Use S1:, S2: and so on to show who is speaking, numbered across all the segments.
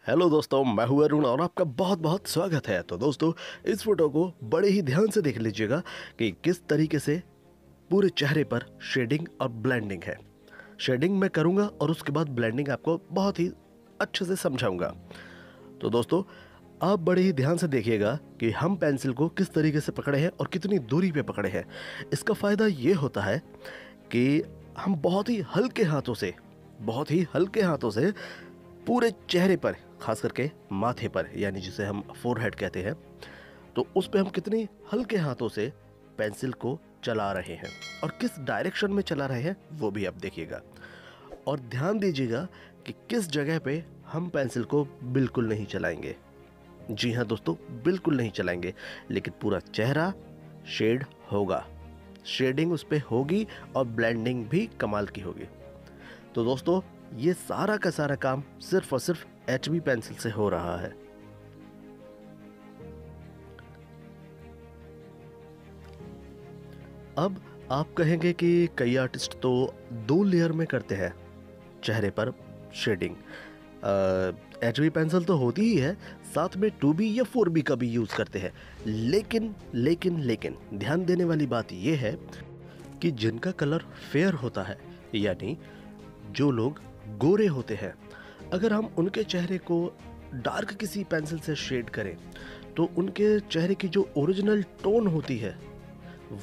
S1: Hello दोस्तों, मैं हूं अरुण और आपका बहुत बहुत स्वागत है। तो दोस्तों, इस फोटो को बड़े ही ध्यान से देख लीजिएगा कि किस तरीके से पूरे चेहरे पर शेडिंग और ब्लेंडिंग है। शेडिंग मैं करूंगा और उसके बाद ब्लेंडिंग आपको बहुत ही अच्छे से समझाऊंगा। तो दोस्तों, आप बड़े ही ध्यान से देखिएगा कि हम पेंसिल को किस तरीके से पकड़े हैं और कितनी दूरी पे पकड़े हैं। इसका फ़ायदा ये होता है कि हम बहुत ही हल्के हाथों से पूरे चेहरे पर, खास करके माथे पर, यानी जिसे हम फोरहेड कहते हैं, तो उस पे हम कितनी हल्के हाथों से पेंसिल को चला रहे हैं और किस डायरेक्शन में चला रहे हैं वो भी आप देखिएगा। और ध्यान दीजिएगा कि किस जगह पे हम पेंसिल को बिल्कुल नहीं चलाएंगे। जी हाँ दोस्तों, बिल्कुल नहीं चलाएंगे, लेकिन पूरा चेहरा शेड होगा, शेडिंग उस पे होगी और ब्लेंडिंग भी कमाल की होगी। तो दोस्तों, ये सारा का सारा काम सिर्फ और सिर्फ HB पेंसिल से हो रहा है। अब आप कहेंगे कि कई आर्टिस्ट तो 2 लेयर में करते हैं चेहरे पर शेडिंग। HB पेंसिल तो होती ही है, साथ में 2B या 4B का भी यूज़ करते हैं। लेकिन ध्यान देने वाली बात यह है कि जिनका कलर फेयर होता है, यानी जो लोग गोरे होते हैं, अगर हम उनके चेहरे को डार्क किसी पेंसिल से शेड करें तो उनके चेहरे की जो ओरिजिनल टोन होती है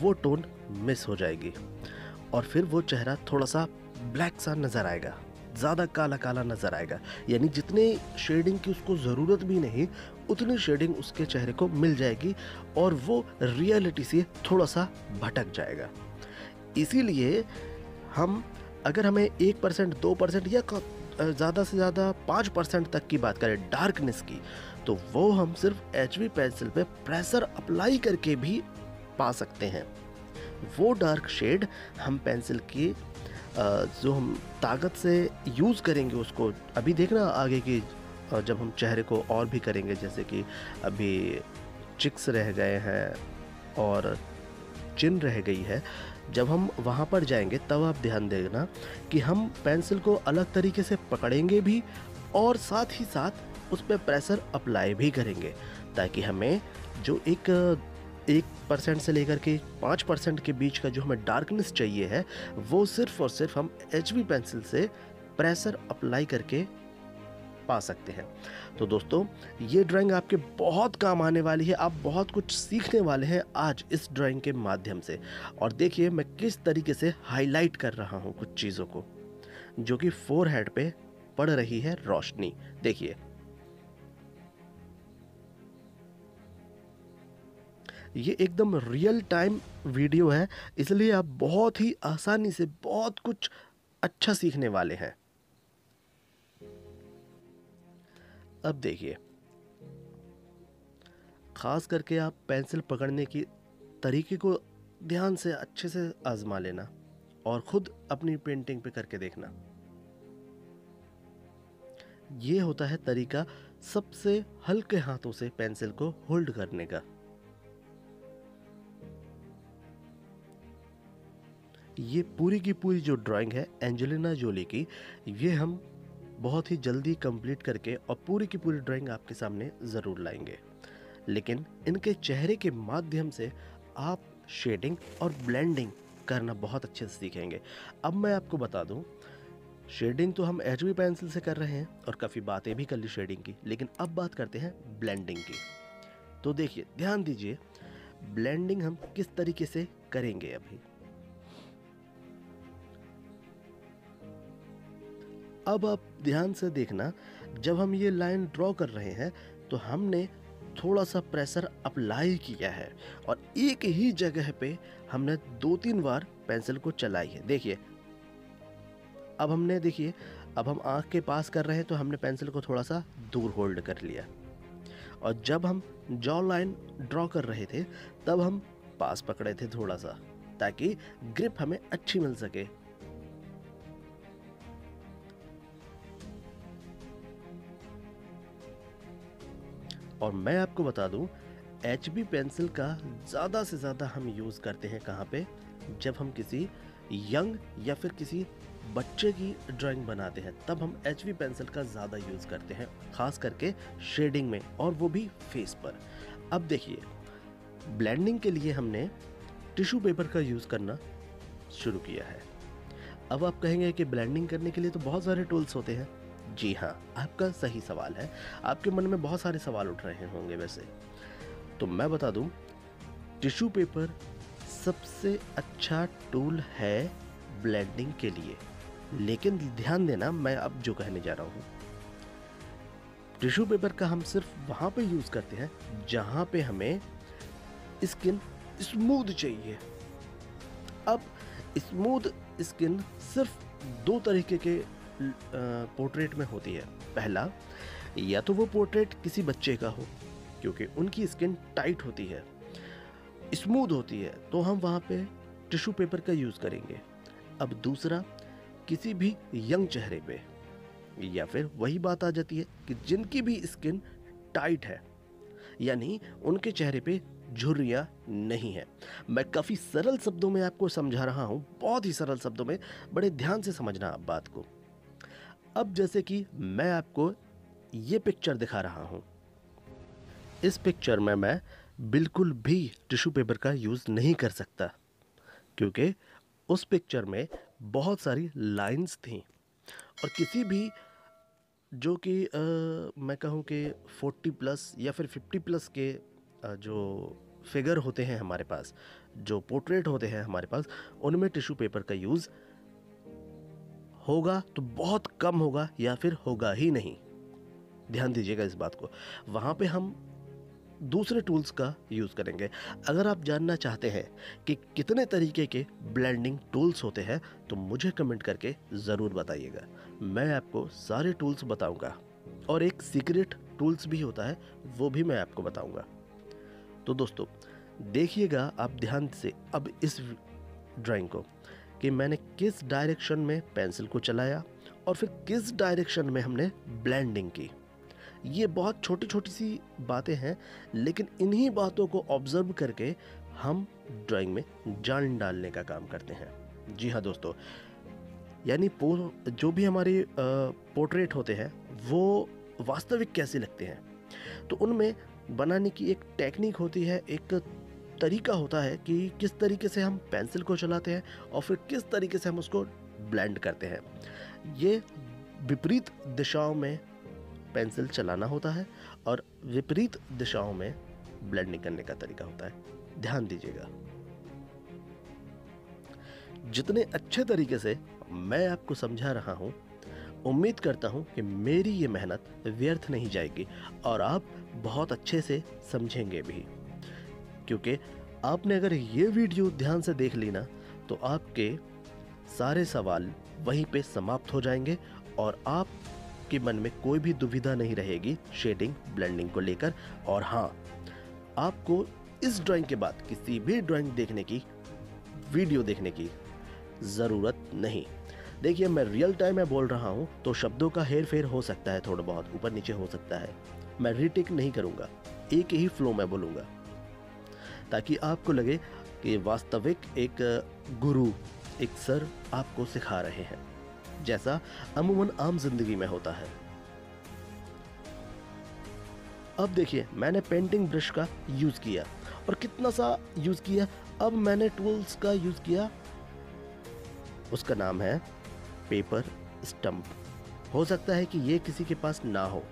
S1: वो टोन मिस हो जाएगी और फिर वो चेहरा थोड़ा सा ब्लैक सा नज़र आएगा, ज़्यादा काला काला नज़र आएगा। यानी जितने शेडिंग की उसको ज़रूरत भी नहीं, उतनी शेडिंग उसके चेहरे को मिल जाएगी और वो रियलिटी से थोड़ा सा भटक जाएगा। इसीलिए अगर हमें 1%, 2% या ज़्यादा से ज़्यादा 5% तक की बात करें डार्कनेस की, तो वो हम सिर्फ HB पेंसिल पे प्रेशर अप्लाई करके भी पा सकते हैं। वो डार्क शेड हम पेंसिल की जो हम ताकत से यूज़ करेंगे उसको, अभी देखना आगे की जब हम चेहरे को और भी करेंगे, जैसे कि अभी चिक्स रह गए हैं और चिन रह गई है, जब हम वहाँ पर जाएंगे तब आप ध्यान देना कि हम पेंसिल को अलग तरीके से पकड़ेंगे भी और साथ ही साथ उस पर प्रेशर अप्लाई भी करेंगे, ताकि हमें जो 1% से लेकर के 5% के बीच का जो हमें डार्कनेस चाहिए है, वो सिर्फ और सिर्फ हम HB पेंसिल से प्रेशर अप्लाई करके पा सकते हैं। तो दोस्तों, ये ड्राइंग आपके बहुत काम आने वाली है। आप बहुत कुछ सीखने वाले हैं आज इस ड्राइंग के माध्यम से। और देखिए मैं किस तरीके से हाईलाइट कर रहा हूँ कुछ चीज़ों को जो कि फोरहेड पे पड़ रही है रोशनी। देखिए, ये एकदम रियल टाइम वीडियो है, इसलिए आप बहुत ही आसानी से बहुत कुछ अच्छा सीखने वाले हैं। अब देखिए, खास करके आप पेंसिल पकड़ने की तरीके को ध्यान से अच्छे से आजमा लेना और खुद अपनी पेंटिंग पे करके देखना। ये होता है तरीका सबसे हल्के हाथों से पेंसिल को होल्ड करने का। ये पूरी की पूरी जो ड्राइंग है एंजेलिना जोली की, ये हम बहुत ही जल्दी कंप्लीट करके और पूरी की पूरी ड्राइंग आपके सामने ज़रूर लाएंगे। लेकिन इनके चेहरे के माध्यम से आप शेडिंग और ब्लेंडिंग करना बहुत अच्छे से सीखेंगे। अब मैं आपको बता दूं, शेडिंग तो हम HB पेंसिल से कर रहे हैं और काफ़ी बातें भी कर ली शेडिंग की, लेकिन अब बात करते हैं ब्लेंडिंग की। तो देखिए, ध्यान दीजिए, ब्लेंडिंग हम किस तरीके से करेंगे। अभी अब आप ध्यान से देखना, जब हम ये लाइन ड्रॉ कर रहे हैं तो हमने थोड़ा सा प्रेशर अप्लाई किया है और एक ही जगह पे हमने 2-3 बार पेंसिल को चलाई है। देखिए, अब हम आँख के पास कर रहे हैं तो हमने पेंसिल को थोड़ा सा दूर होल्ड कर लिया, और जब हम जॉ लाइन ड्रॉ कर रहे थे तब हम पास पकड़े थे थोड़ा सा, ताकि ग्रिप हमें अच्छी मिल सके। और मैं आपको बता दूं, HB पेंसिल का ज़्यादा से ज़्यादा हम यूज़ करते हैं कहाँ पे, जब हम किसी यंग या फिर किसी बच्चे की ड्राइंग बनाते हैं तब हम HB पेंसिल का ज़्यादा यूज़ करते हैं, खास करके शेडिंग में, और वो भी फेस पर। अब देखिए, ब्लेंडिंग के लिए हमने टिश्यू पेपर का यूज़ करना शुरू किया है। अब आप कहेंगे कि ब्लेंडिंग करने के लिए तो बहुत सारे टूल्स होते हैं। जी हाँ, आपका सही सवाल है। आपके मन में बहुत सारे सवाल उठ रहे होंगे वैसे। तो मैं बता दूं, टिश्यू पेपर सबसे अच्छा टूल है ब्लेंडिंग के लिए। लेकिन ध्यान देना, मैं अब जो कहने जा रहा हूँ, टिश्यू पेपर का हम सिर्फ वहाँ पे यूज़ करते हैं जहाँ पे हमें स्किन स्मूथ चाहिए। अब स्मूथ स्किन सिर्फ दो तरीके के पोर्ट्रेट में होती है। पहला, या तो वो पोर्ट्रेट किसी बच्चे का हो क्योंकि उनकी स्किन टाइट होती है, स्मूथ होती है, तो हम वहाँ पे टिश्यू पेपर का यूज़ करेंगे। अब दूसरा, किसी भी यंग चेहरे पे, या फिर वही बात आ जाती है कि जिनकी भी स्किन टाइट है, यानी उनके चेहरे पे झुर्रियाँ नहीं है। मैं काफ़ी सरल शब्दों में आपको समझा रहा हूँ, बहुत ही सरल शब्दों में, बड़े ध्यान से समझना आप बात को। अब जैसे कि मैं आपको ये पिक्चर दिखा रहा हूँ, इस पिक्चर में मैं बिल्कुल भी टिश्यू पेपर का यूज़ नहीं कर सकता क्योंकि उस पिक्चर में बहुत सारी लाइंस थीं, और किसी भी जो कि मैं कहूँ कि 40 प्लस या फिर 50 प्लस के जो फिगर होते हैं हमारे पास, जो पोर्ट्रेट होते हैं हमारे पास, उनमें टिश्यू पेपर का यूज़ होगा तो बहुत कम होगा या फिर होगा ही नहीं। ध्यान दीजिएगा इस बात को। वहाँ पे हम दूसरे टूल्स का यूज़ करेंगे। अगर आप जानना चाहते हैं कि कितने तरीके के ब्लेंडिंग टूल्स होते हैं तो मुझे कमेंट करके ज़रूर बताइएगा, मैं आपको सारे टूल्स बताऊंगा, और एक सीक्रेट टूल्स भी होता है वो भी मैं आपको बताऊंगा। तो दोस्तों देखिएगा आप ध्यान से अब इस ड्राइंग को, कि मैंने किस डायरेक्शन में पेंसिल को चलाया और फिर किस डायरेक्शन में हमने ब्लेंडिंग की। ये बहुत छोटी छोटी सी बातें हैं, लेकिन इन्हीं बातों को ऑब्जर्व करके हम ड्राइंग में जान डालने का काम करते हैं। जी हाँ दोस्तों, यानी जो भी हमारे पोर्ट्रेट होते हैं वो वास्तविक कैसे लगते हैं, तो उनमें बनाने की एक टेक्निक होती है, एक तरीका होता है कि किस तरीके से हम पेंसिल को चलाते हैं और फिर किस तरीके से हम उसको ब्लेंड करते हैं। ये विपरीत दिशाओं में पेंसिल चलाना होता है और विपरीत दिशाओं में ब्लेंडिंग करने का तरीका होता है। ध्यान दीजिएगा, जितने अच्छे तरीके से मैं आपको समझा रहा हूं, उम्मीद करता हूं कि मेरी ये मेहनत व्यर्थ नहीं जाएगी और आप बहुत अच्छे से समझेंगे भी, क्योंकि आपने अगर ये वीडियो ध्यान से देख ली ना तो आपके सारे सवाल वहीं पे समाप्त हो जाएंगे और आपके मन में कोई भी दुविधा नहीं रहेगी शेडिंग ब्लेंडिंग को लेकर। और हाँ, आपको इस ड्राइंग के बाद किसी भी ड्राइंग देखने की, वीडियो देखने की ज़रूरत नहीं। देखिए, मैं रियल टाइम में बोल रहा हूँ तो शब्दों का हेर फेर हो सकता है, थोड़ा बहुत ऊपर नीचे हो सकता है। मैं रीटेक नहीं करूँगा, एक ही फ्लो में बोलूँगा ताकि आपको लगे कि वास्तविक एक गुरु, एक सर आपको सिखा रहे हैं, जैसा अमूमन आम जिंदगी में होता है। अब देखिए, मैंने पेंटिंग ब्रश का यूज़ किया और कितना सा यूज़ किया। अब मैंने टूल्स का यूज़ किया, उसका नाम है पेपर स्टंप। हो सकता है कि ये किसी के पास ना हो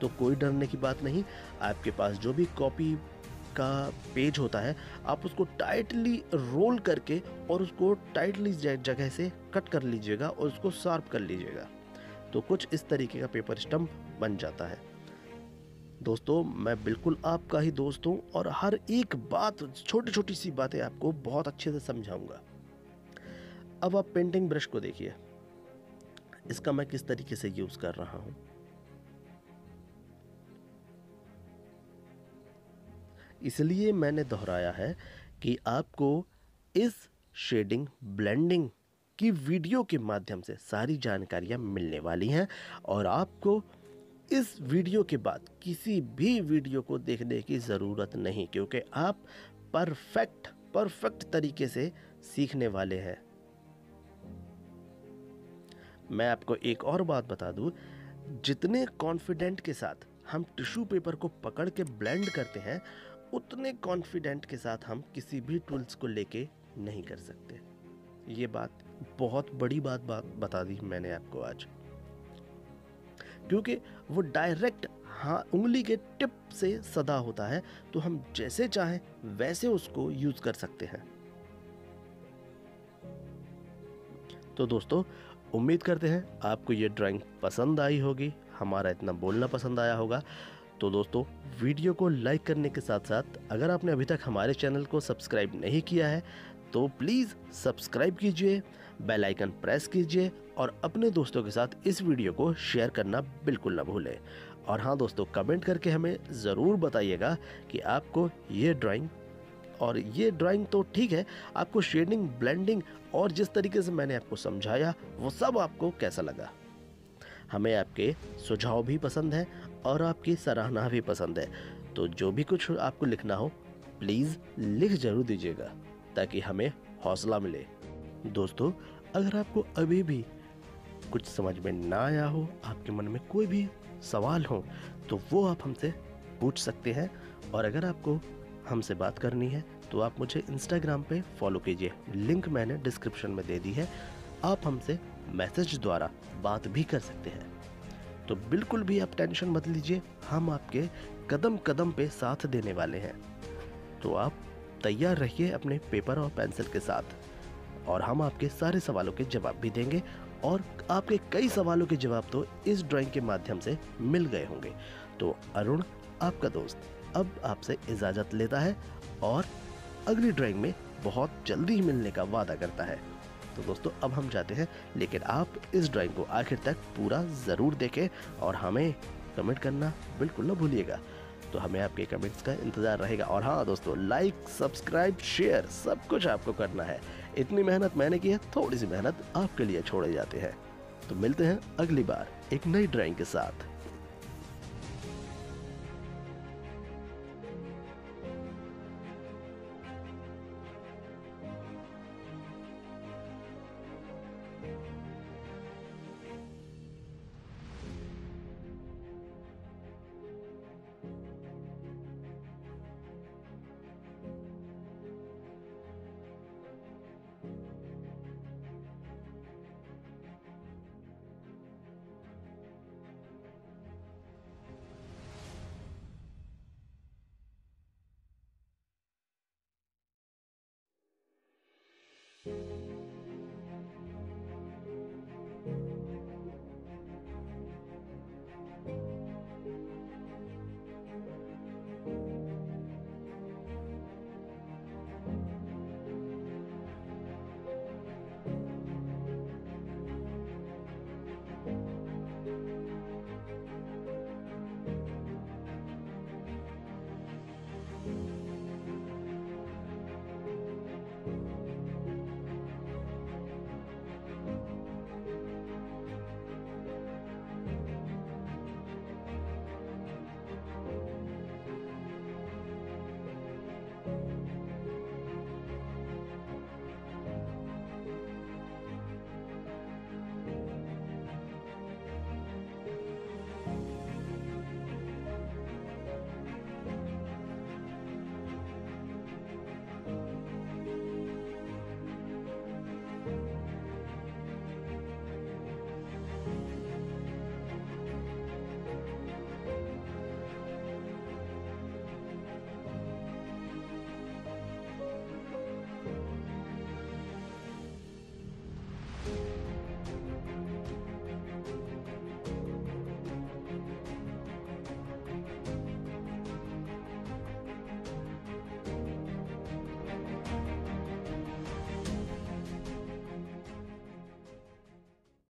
S1: तो कोई डरने की बात नहीं। आपके पास जो भी कॉपी का पेज होता है, आप उसको टाइटली रोल करके और उसको टाइटली जगह से कट कर लीजिएगा और उसको शार्प कर लीजिएगा, तो कुछ इस तरीके का पेपर स्टंप बन जाता है। दोस्तों, मैं बिल्कुल आपका ही दोस्त हूँ और हर एक बात, छोटी छोटी सी बातें आपको बहुत अच्छे से समझाऊंगा। अब आप पेंटिंग ब्रश को देखिए, इसका मैं किस तरीके से यूज कर रहा हूं। इसलिए मैंने दोहराया है कि आपको इस शेडिंग ब्लेंडिंग की वीडियो के माध्यम से सारी जानकारियां मिलने वाली हैं और आपको इस वीडियो के बाद किसी भी वीडियो को देखने की ज़रूरत नहीं, क्योंकि आप परफेक्ट तरीके से सीखने वाले हैं। मैं आपको एक और बात बता दूं, जितने कॉन्फिडेंट के साथ हम टिश्यू पेपर को पकड़ के ब्लेंड करते हैं, उतने कॉन्फिडेंट के साथ हम किसी भी टूल्स को लेके नहीं कर सकते। ये बात बहुत बड़ी बात बता दी मैंने आपको आज, क्योंकि वो डायरेक्ट उंगली के टिप से सदा होता है, तो हम जैसे चाहें वैसे उसको यूज कर सकते हैं। तो दोस्तों, उम्मीद करते हैं आपको ये ड्राइंग पसंद आई होगी, हमारा इतना बोलना पसंद आया होगा। तो दोस्तों, वीडियो को लाइक करने के साथ साथ अगर आपने अभी तक हमारे चैनल को सब्सक्राइब नहीं किया है तो प्लीज़ सब्सक्राइब कीजिए, बेल आइकन प्रेस कीजिए और अपने दोस्तों के साथ इस वीडियो को शेयर करना बिल्कुल ना भूलें। और हाँ दोस्तों, कमेंट करके हमें ज़रूर बताइएगा कि आपको ये ड्राइंग तो ठीक है, आपको शेडिंग, ब्लेंडिंग और जिस तरीके से मैंने आपको समझाया वो सब आपको कैसा लगा। हमें आपके सुझाव भी पसंद है और आपकी सराहना भी पसंद है। तो जो भी कुछ आपको लिखना हो प्लीज़ लिख जरूर दीजिएगा, ताकि हमें हौसला मिले। दोस्तों, अगर आपको अभी भी कुछ समझ में ना आया हो, आपके मन में कोई भी सवाल हो, तो वो आप हमसे पूछ सकते हैं। और अगर आपको हमसे बात करनी है तो आप मुझे इंस्टाग्राम पे फॉलो कीजिए, लिंक मैंने डिस्क्रिप्शन में दे दी है। आप हमसे मैसेज द्वारा बात भी कर सकते हैं। तो बिल्कुल भी आप टेंशन मत लीजिए, हम आपके कदम कदम पे साथ देने वाले हैं। तो आप तैयार रहिए अपने पेपर और पेंसिल के साथ, और हम आपके सारे सवालों के जवाब भी देंगे। और आपके कई सवालों के जवाब तो इस ड्राइंग के माध्यम से मिल गए होंगे। तो अरुण, आपका दोस्त, अब आपसे इजाज़त लेता है और अगली ड्राइंग में बहुत जल्दी मिलने का वादा करता है। तो दोस्तों, अब हम जाते हैं, लेकिन आप इस ड्राइंग को आखिर तक पूरा ज़रूर देखें और हमें कमेंट करना बिल्कुल ना भूलिएगा। तो हमें आपके कमेंट्स का इंतज़ार रहेगा। और हाँ दोस्तों, लाइक, सब्सक्राइब, शेयर सब कुछ आपको करना है। इतनी मेहनत मैंने की है, थोड़ी सी मेहनत आपके लिए छोड़े जाते हैं। तो मिलते हैं अगली बार एक नई ड्राइंग के साथ।